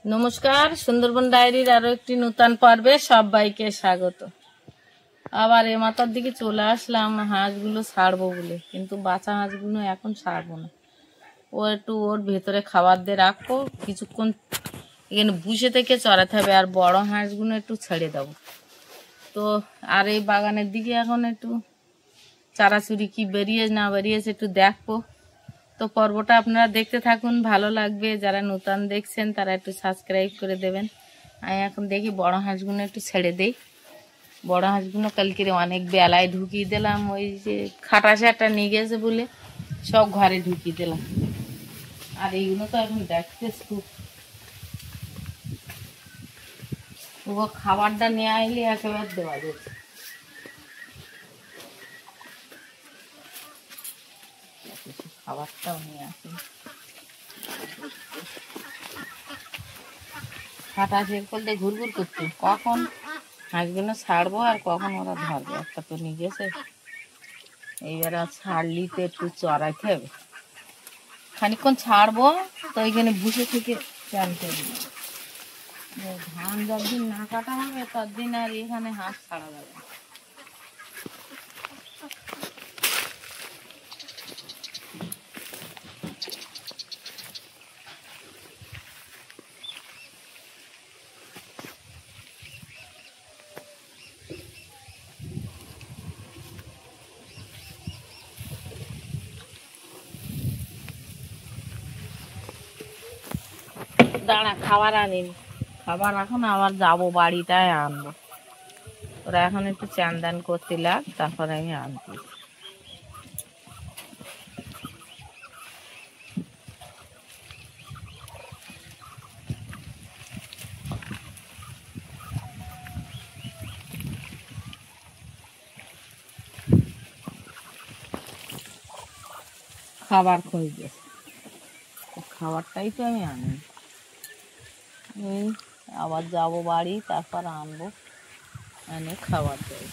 নমস্কার, সুন্দরবন ডায়েরির আরো একটি নতুন পর্বে সবাইকে স্বাগত। আবার এ মাথার দিকে চলে আসলাম হাঁসগুলো ছাড়বো বলে, কিন্তু বাচ্চা হাঁসগুলো এখন ছাড়বো না। ও একটু ওর ভেতরে খাবার দিয়ে রাখবো, কিছুক্ষণ এখানে বুসে থেকে চড়াতে হবে, আর বড় হাঁসগুলো একটু ছেড়ে দেবো। তো আর এই বাগানের দিকে এখন একটু চারাচুরি কি বেরিয়ে না বেরিয়েছে একটু দেখবো। তো পর্বটা আপনারা দেখতে থাকুন, ভালো লাগবে। যারা নতুন দেখছেন তারা একটু সাবস্ক্রাইব করে দেবেন। আমি এখন দেখি বড় হাঁসগুলো একটু ছেড়ে দেই। বড় হাঁসগুলো কালকে অনেক বেলায় ঢুকিয়ে দিলাম, ওই যে খাটাসাটা নিয়ে গেছে বলে সব ঘরে ঢুকিয়ে দিলাম। আর এইগুলো তো এখন দেখতে খুব ও খাবারটা নিয়ে আইলে একেবারে দেওয়া যাচ্ছে। খাবারটাও নিয়ে আসি, খাটা শেষ করলে ঘুরঘুর করতে কখন হাঁসগুলো ছাড়বো আর কখন ওরা ধরবে। একটা তো নিয়ে গেছে, এইবার আর ছাড়লি তো একটু চড়াইতে হবে। খানিকক্ষণ ছাড়বো তো ওইখানে বসে থেকে জানতে হবে। ধান যতদিন না কাটা হবে ততদিন আর এখানে হাঁস ছাড়া যাবে না। দাঁড়া, খাবার আনিনি, খাবার এখন আবার যাবো বাড়িটায় আনবো। ওরা এখন একটু চান দান করতে লাগ, তারপরে আমি আনবো। খাবার খোঁজ গেছে, খাবারটাই তো আমি আনি। এই আবার যাবো বাড়ি, তারপর আনবো, এনে খাবার দেবো।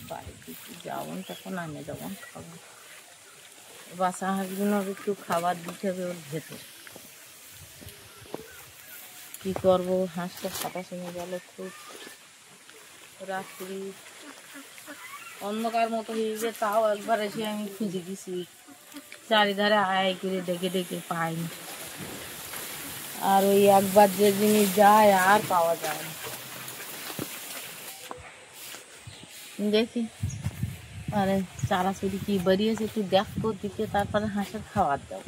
বাড়িতে যাবো তখন আনে যাবো খাবার। বাচ্চা হাঁসগুলো একটু খাবার দিতে হবে ওর ভেতর। কি করবো, হাঁসটা ফাটা শুনে গেল, খুব রাত্রি অন্ধকার মতো হয়ে গেছে, তাও একবার এসে আমি খুঁজে গেছি চারিধারে আয় করে, ডেকে ডেকে পাইনি। আর ওই একবার যে জিনিস যায় আর পাওয়া যায় না। দেখি মানে চারাচুরি কি বেরিয়েছে একটু দেখবো, দিকে তারপরে হাঁসের খাবার দেবো।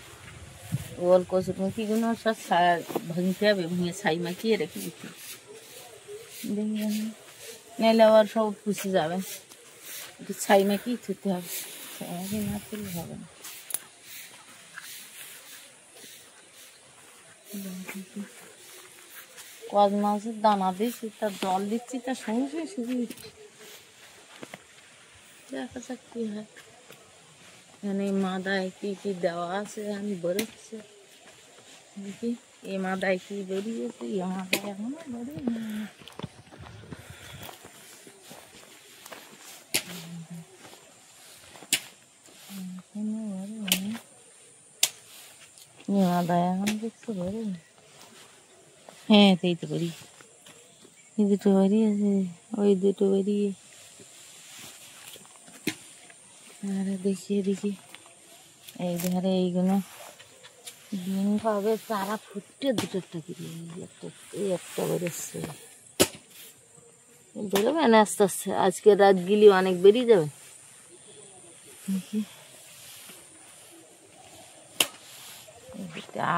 ওল কচুরমুখিগুলো সব ভাঙতে হবে, ভেঙে ছাই মাখিয়ে রেখে দিচ্ছি। দেখি নাহলে আবার সব পুষে যাবে, একটু ছাই মাখিয়ে থুতে হবে, ছাই মাখিয়ে না তুললে হবে না। কদ মাছের দানা দিচ্ছি, তার জল দিচ্ছি, তার সঙ্গে শুধু দেখা যাক কি হয়। এখানে মাদায় কি কি দেওয়া আছে আমি বেরোচ্ছে দেখি। এ মাদায় কি বেরিয়েছে, এ মাদায় এখনো বেরিয়ে মাদায় এখন দেখছি বেরোয়। হ্যাঁ এই তো বেরিয়ে, এই দুটো বেরিয়েছে, ওই দুটো বেরিয়ে। আর দেখি দেখি এই ধারে এইগুলো ডিম পাবে, চারা ফুটে দুটো একটা একটা বেরোচ্ছে, বেরোবে না আস্তে আস্তে। আজকে রাত গিলি অনেক বেরিয়ে যাবে।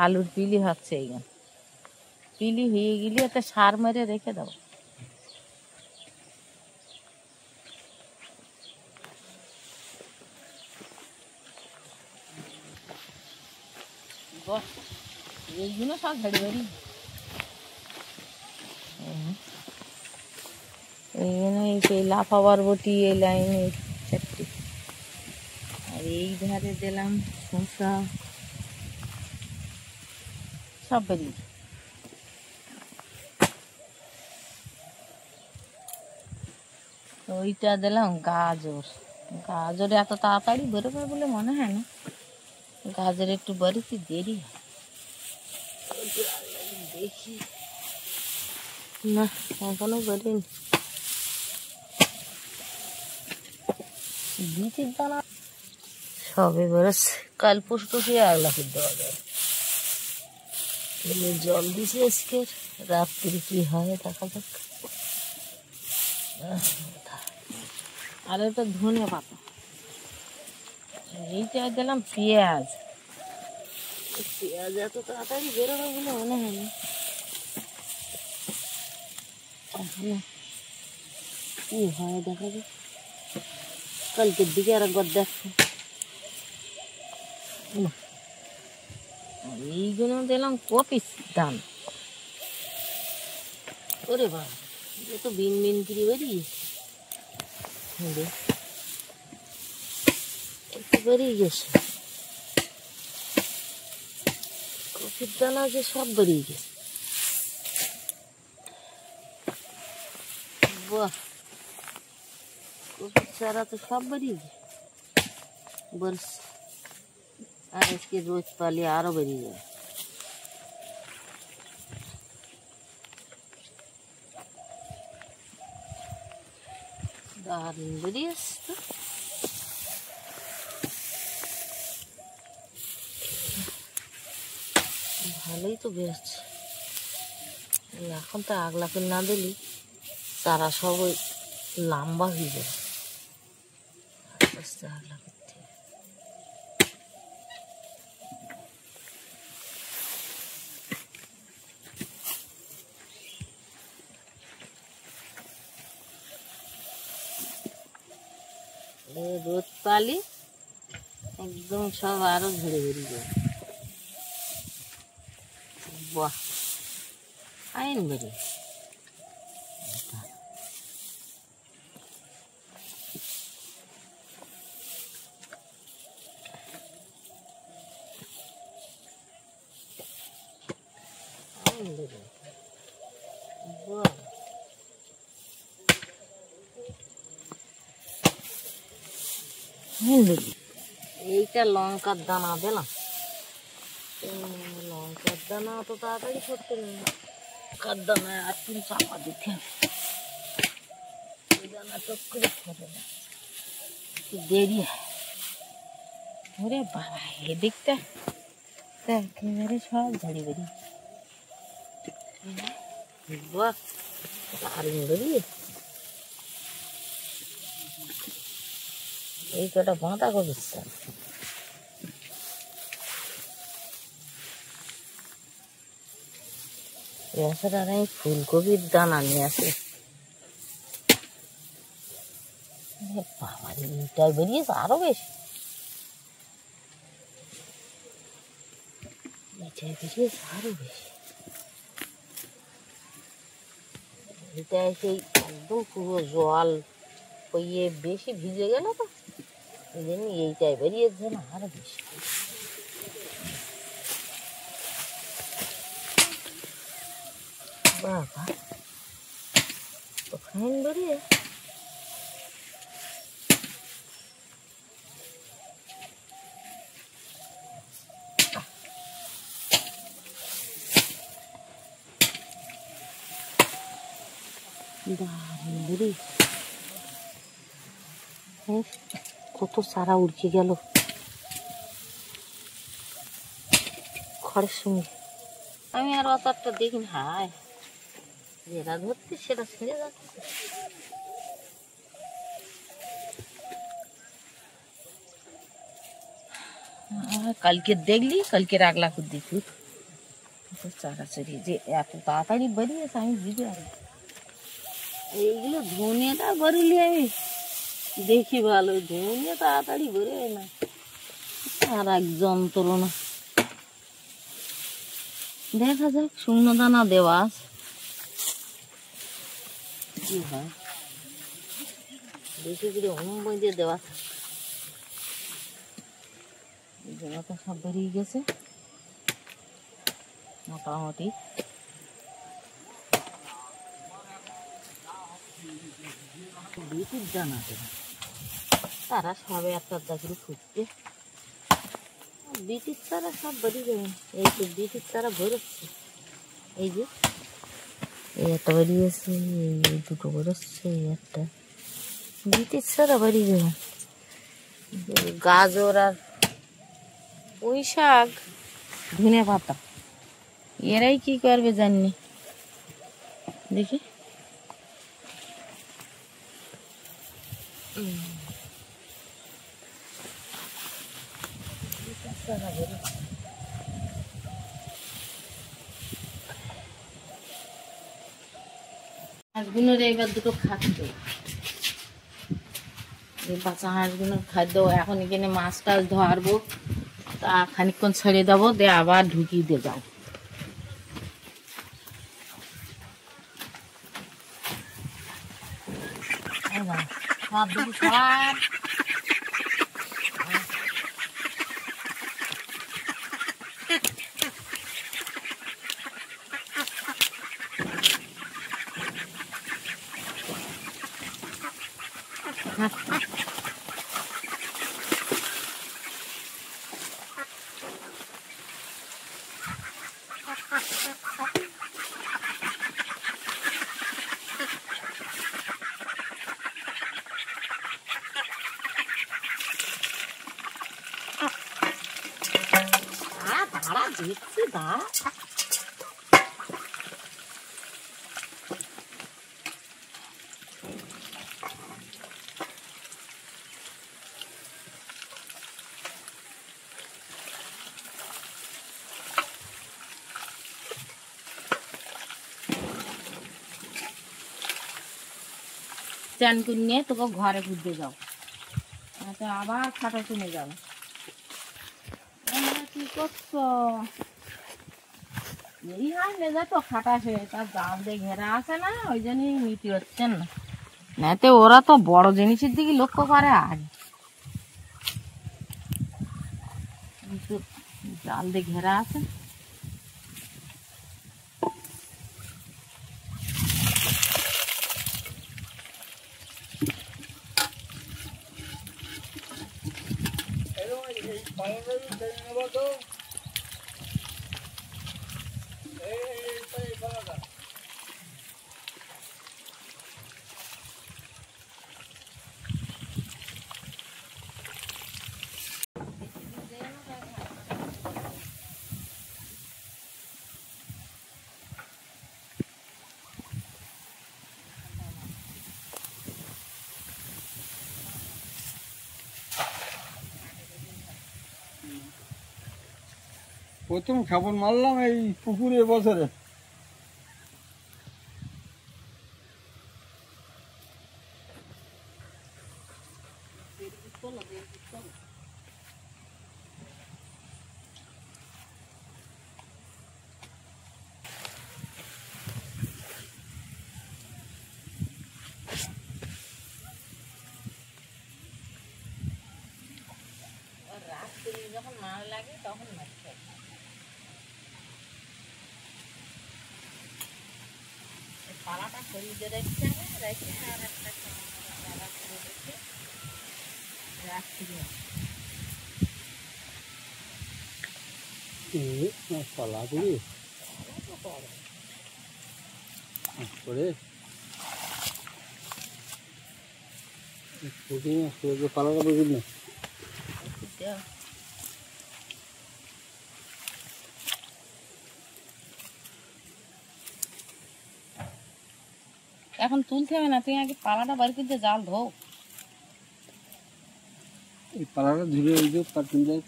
আলুর পিলি হচ্ছে, এইগুলো পিলি হয়ে গেলে একটা সার মেরে রেখে দেবো। এইগুলো সব ঝাড়ি বাড়ি, এইগুলো সেই লাফা বরবটি এই লাইনে চারটি। আর এই ধারে দিলাম শসা, সব বেরিয়ে। ওইটা দিলাম গাজর, গাজরে এত তাড়াতাড়ি বেরোবে বলে মনে হয় না, গাজরে একটু বেরোতে দেরি হয়। দেখি না, এখনো বেরোয়নি। বিচির দানা সবে বেরোচ্ছে, কাল পরশু কি আগলা করে দেওয়া যায়। জল দিছি আজকে, রাত্রি কি হয় দেখা যাক। আর একটা ধনে পাতা, এইটা দিলাম পেঁয়াজ। পেঁয়াজ এত তাড়াতাড়ি বেরোবে বলে মনে হয় না। কি হয় দেখা যাক, কালকের দিকে আর একবার দেখো। এইগুলো দিলাম কপিস দাম। ওরে বাবা, এ তো বিন বিন করে বেরিয়ে গেছে। কপির দানা যে সব বেরিয়ে গেছে। বাহ, কপির চারা তো সব বেরিয়ে গেছে। বর্ষ আর আজকে রোজ পালি আরো বেরিয়ে যাবে। দারুণ বেরিয়ে আসছে, ভালোই তো বেরোচ্ছে। এখন তো আগলা করে না দিলি চারা সব ওই লম্বা হয়ে যাবে, আস্তে আস্তে আগলা করতে। রোদ পালি একদম সব আরো ঝরে বেরিয়ে যাবে। বাহ, আইন বেরিয়ে। এইটা লঙ্কার দানা দিলাম। লঙ্কার দানা তো তাড়াতাড়ি করতে নেই, লঙ্কার দানায় আর তিন চাপা দিতে হবে। দানা চক করে করে দেরি হয়। ওরে বাবা, এদিকটা একেবারে সব ঝাড়ি বেরিয়ে। বাহ, দারুণ বেরিয়ে। এই কটা বাঁধা কবিচ্ছে। এছাড়া আমি ফুলকপির দানা নিয়ে আসি। বাবা, এইটাই বেরিয়েছে আরো বেশি। এইটাই বেরিয়েছে আরো বেশি। এটা সেই একদম পুরো জল হইয়ে বেশি ভিজে গেল তো, এই জন্য এইটাই বেরিয়েছে না আরো বেশি। বাবা, তো ফাইন বেরিয়ে। কত সারা উড়কে গেল খড়ের সঙ্গে। আমি আর অতটা দেখিনি। হায়, যেটা ধরতে সেটা ছেড়ে যাচ্ছে। কালকে দেখলি, কালকে আগলা করে দিচ্ছি চারা চড়িয়ে যে এত তাড়াতাড়ি বেরিয়েছে আমি বুঝতে পারি। এইগুলো ধনিয়াটা বেরোলি আমি দেখি ভালো, ধনিয়া তাড়াতাড়ি বেরোয় না, আর এক যন্ত্রণা। দেখা যাক, শুকনো দানা দেওয়া আছে কি হয়। বেশি করে হোম দিয়ে দেওয়া তো সব বেরিয়ে গেছে মোটামুটি। বিচির দানা তারা সবে একটা করে ফুটছে। বিটির চারা সব বেরিয়ে যাবে। এই তো বিটির চারা বেরোচ্ছে, এই যে এই একটা বেরিয়েছে, এই দুটো বেরোচ্ছে, এই একটা বিটির চারা বেরিয়ে যাবে। গাজর আর পুঁই শাক, ধনে পাতা, এরাই কি করবে জানি। দেখি হাঁসগুলোর এইবার দুটো খাদ্য, এই বাচ্চা হাঁসগুলোর খাদ্য এখন এখানে মাছ টাছ ধরবো, তা খানিকক্ষণ ছেড়ে দেবো, দিয়ে আবার ঢুকিয়ে দিয়ে যাও। সব দেখি সব দাঁড়া দেখছি, দাঁড়া চান করে নিয়ে তোকে ঘরে ঘুরতে যাও, আবার খাটা শুনে যাও। কি করছো? এই হাঁস লেজা তো খাটা হয়ে তার জাল দিয়ে ঘেরা আছে না, ওই জন্যই নিতে হচ্ছেন না, নাতে ওরা তো বড় জিনিসের দিকে লক্ষ্য করে আগে। জাল দিয়ে ঘেরা আছে। প্রথম খাবার মারলাম এই পুকুরে বছরে। যখন মাছ লাগে তখন মাছ খাই। পালাটা শরীরে রেখে রেখে আর একটা পালা করে রেখে রাখছি। পালা করি করে পালাটা বুঝলি না। এখন তুলতে হবে না, তুই আগে পালাটা বার করতে জাল ধো। এই পালাটা ধরে ওই যে পাটুন যায়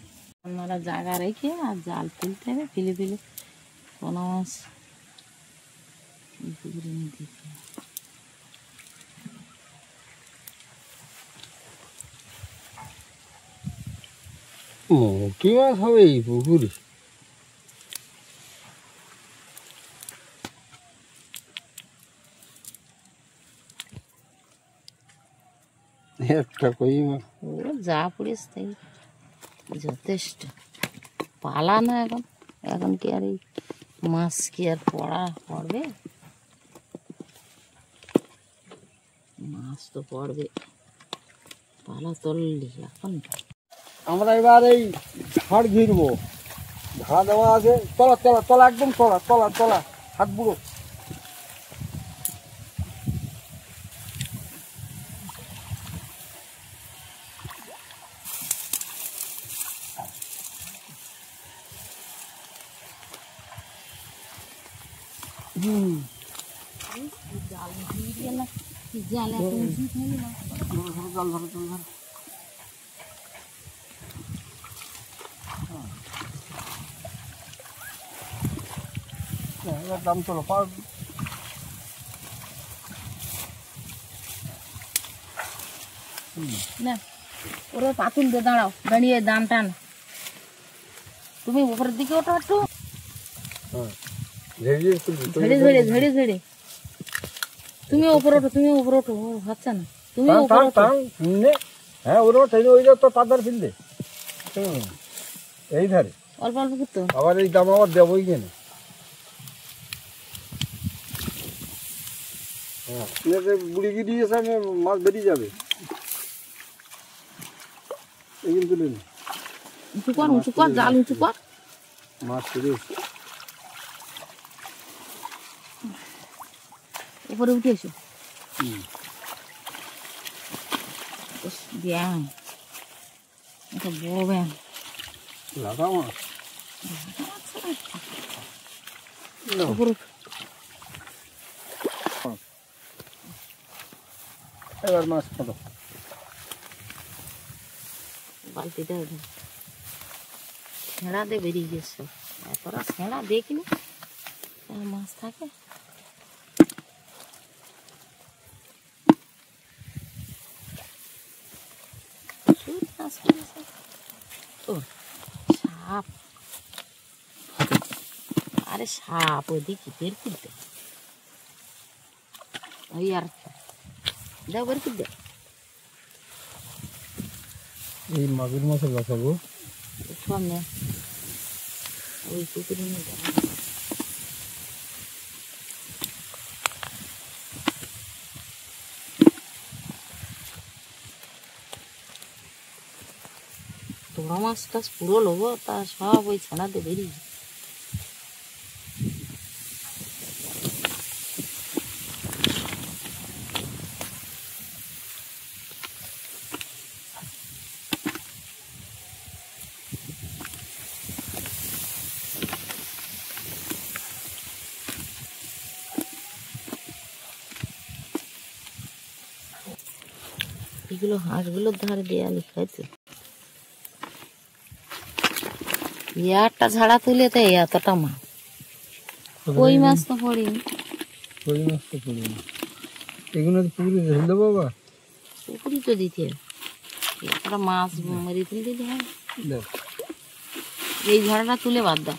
আপনারা জায়গা রেখে আর জাল তুলতে হবে, ফেলে ফেলে কোনো মাছ পুকুরে নিতে হবে। কি মাছ হবে এই পুকুরে? একটা কই মাছ ও যা পড়েছে তাই যথেষ্ট। পালা না এখন, এখন কি আর এই মাছ কি আর পড়বে? মাছ তো পড়বে, পালা তুললি এখন আমরা এবার এই ঝাড় ঘিরবো, ঝাড় দেওয়া আছে, তলা তলা তলা একদম তলা তলা তলা হাত বুড়ো। জাল দাম চলো পার না ওরা পাতুল দিয়ে দাঁড়াও, দাঁড়িয়ে দাম টান। তুমি উপরের দিকে ওঠো একটু, ঝেড়ে ঝেড়ে ঝেড়ে ঝেড়ে তুমি উপরে ওঠো, তুমি উপরে ওঠো। ও হচ্ছে না, তুমি উপরে ওঠো। হ্যাঁ ওরা ট্রেনে ওই তো তার ফিরলে এই ধারে অল্প অল্প করতো আবার এই দাম আবার দেবোই কেন। হ্যাঁ বুড়ি গিয়ে সঙ্গে মাছ বেরিয়ে যাবে। এগুলো তুলে নি, উঁচু কর, উঁচু কর, জাল উঁচু কর। মাছ ফিরে উপরে উঠে এসো। ব্যাং, এটা বড় ব্যাং। লাগা মাছ উপরে এবার মাছ কত বালতিটা উঠে ছেঁড়া দিয়ে বেরিয়ে গেছে। এতটা ছেঁড়া দেখিনি মাছ থাকে। সাপ, আরে সাপ ওইদিকে বের করতে ওই আর দেখ বের করতে। এই মাগুর মাছের বাসাবো সামনে ওই পুকুরের মধ্যে তোমরা মাছ টাছ পুরো লোবো, তা সব ওই ছানাতে বেরিয়ে। এগুলো হাঁসগুলোর ধারে দেয়ালি খাইছে। একটা ঝাড়া তুলে তো এতটা মাছ, কই মাছ তো পড়েনি। কই মাছ তো পড়েনি, এগুলো পুকুরে ঢেলে দেবো বাবা। পুকুরি তো দিতে একটা মাছ মেরে তুলে দিতে হয়। এই ঝাড়াটা তুলে বাদ দাও।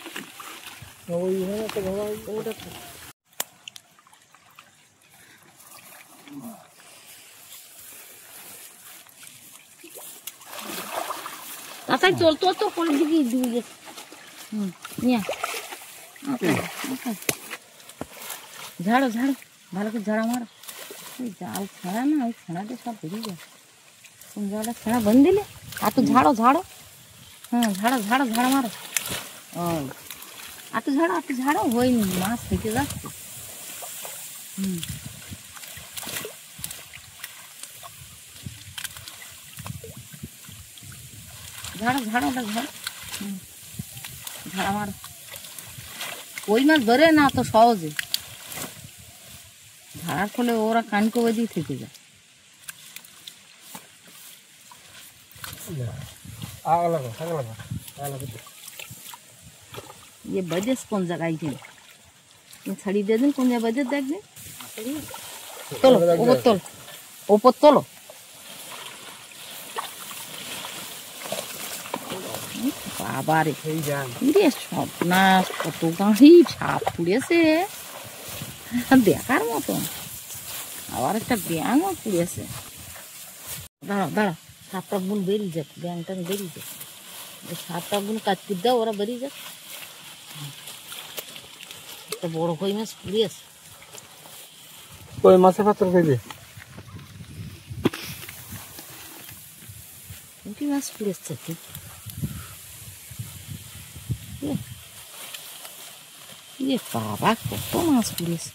তাই চল, তোর তো কোন দিকে ডুবে গেছে। ঝাড়ো ঝাড়ো ভালো করে ঝাড়া মারো। ওই জাল ছেঁড়া না, ওই ছেঁড়াতে সব বেরিয়ে যায়। কোন জালটা ছেঁড়া বন্ধ দিলে আর তো ঝাড়ো ঝাড়ো। হ্যাঁ ঝাড়ো ঝাড়ো ঝাড়া মারো। ও আর তো ঝাড়ো হয়নি, মাছ থেকে যাচ্ছে। ঝাড়ো ঝাড়ো ওটা ঝাড়ো, ঝাড়া মারো। ওই মাছ ধরে না তো সহজে, ঝাড়ার ফলে ওরা কানকো বেদিয়ে থেকে যায়। ये बजे कौन जगह थी ये छड़ी दे दिन कौन जा बजे देख दे। चलो ऊपर तोलो बाबा रे रे সর্বনাশ, কত গাড়ি সাপ পুড়েছে দেখার মতো। আবার একটা ব্যাঙও পুড়েছে। দাঁড়াও দাঁড়াও, সাপটা গুণ বেরিয়ে যাক, ব্যাঙটা বেরিয়ে যাক। সাপটা গুণ কাজ করে দাও, ওরা বেরিয়ে যাক। একটা বড় কই মাছ পুড়িয়েছে। কই মাছের পাত্র খেয়ে মাছ পড়েছে তো, বাবা কত মাছ পড়েছে।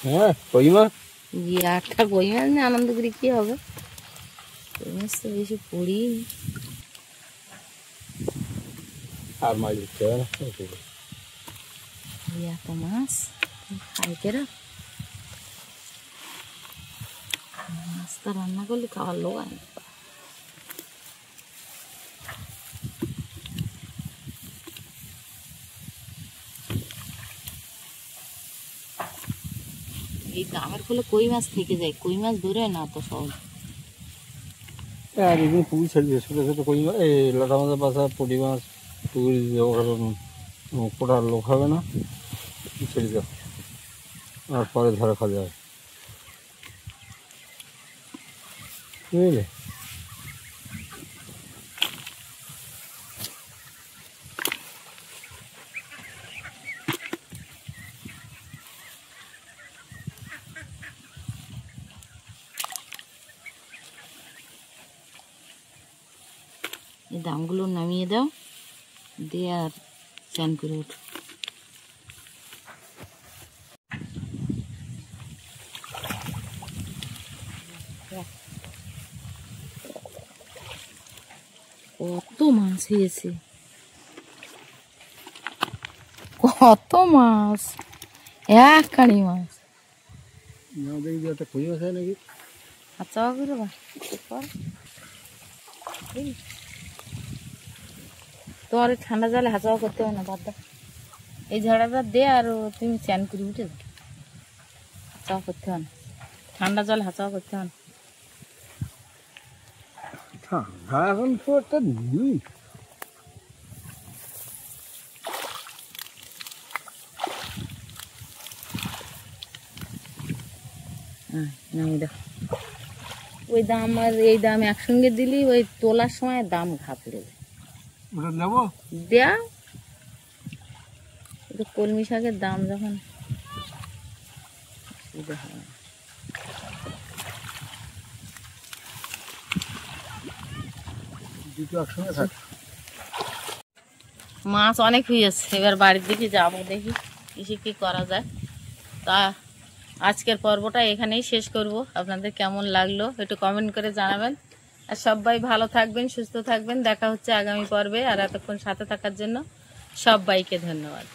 হ্যাঁ কই মাছ, একটা কই মাছ নিয়ে আনন্দ করে কি হবে, কই মাছ তো বেশি পড়ি। আর মাছ দিচ্ছে এত মাছ খাই কেরা, মাছ তো রান্না করলে খাওয়ার লোক আয়। এই দামের ফলে কই মাছ থেকে যায়, কই মাছ ধরে না তো সহজ। আর এগুলো পুকুর ছেড়ে দিয়ে ছোটো ছোটো কই মাছ, এই লাটা মাছের পাশা পুঁটি মাছ পুকুর দিয়ে দেবো, কারণ কোটার লোক হবে না, ছেড়ে দাও আর পরে ধরে খাওয়া যাবে, বুঝলে। এই দামগুলো নামিয়ে দাও, দিয়ে আর চান করে ওঠো। কত মাছ হয়েছে, কত মাছ, এক কাড়ি মাছ। দেখি একটা কই মাছ হয় নাকি, আচ্ছা করে বা তোমার ঠান্ডা জলে হাঁচাও করতে হবে না, বাদ দাও, এই ঝাড়াটা দে আর তুমি চ্যান করে উঠে দাও, হাঁচাও করতে হবে না, ঠান্ডা জল হাঁচাও করতে হবে না। ঠান্ডা এখন তো একটা নেই। নামিয়ে দাও, ওই দাম আর এই দাম একসঙ্গে দিলি ওই তোলার সময় দাম ঘা পড়ে যায়। ওটা নেবো, দেয়া কলমি শাকের দাম যখন দুটো একসঙ্গে থাক। মাছ অনেক হয়েছে, এবার বাড়ির দিকে যাবো, দেখি কিসে কি করা যায়। তা আজকের পর্বটা এখানেই শেষ করব। আপনাদের কেমন লাগলো একটু কমেন্ট করে জানাবেন, আর সবাই ভালো থাকবেন, সুস্থ থাকবেন। দেখা হচ্ছে আগামী পর্বে, আর এতক্ষণ সাথে থাকার জন্য সবাইকে ধন্যবাদ।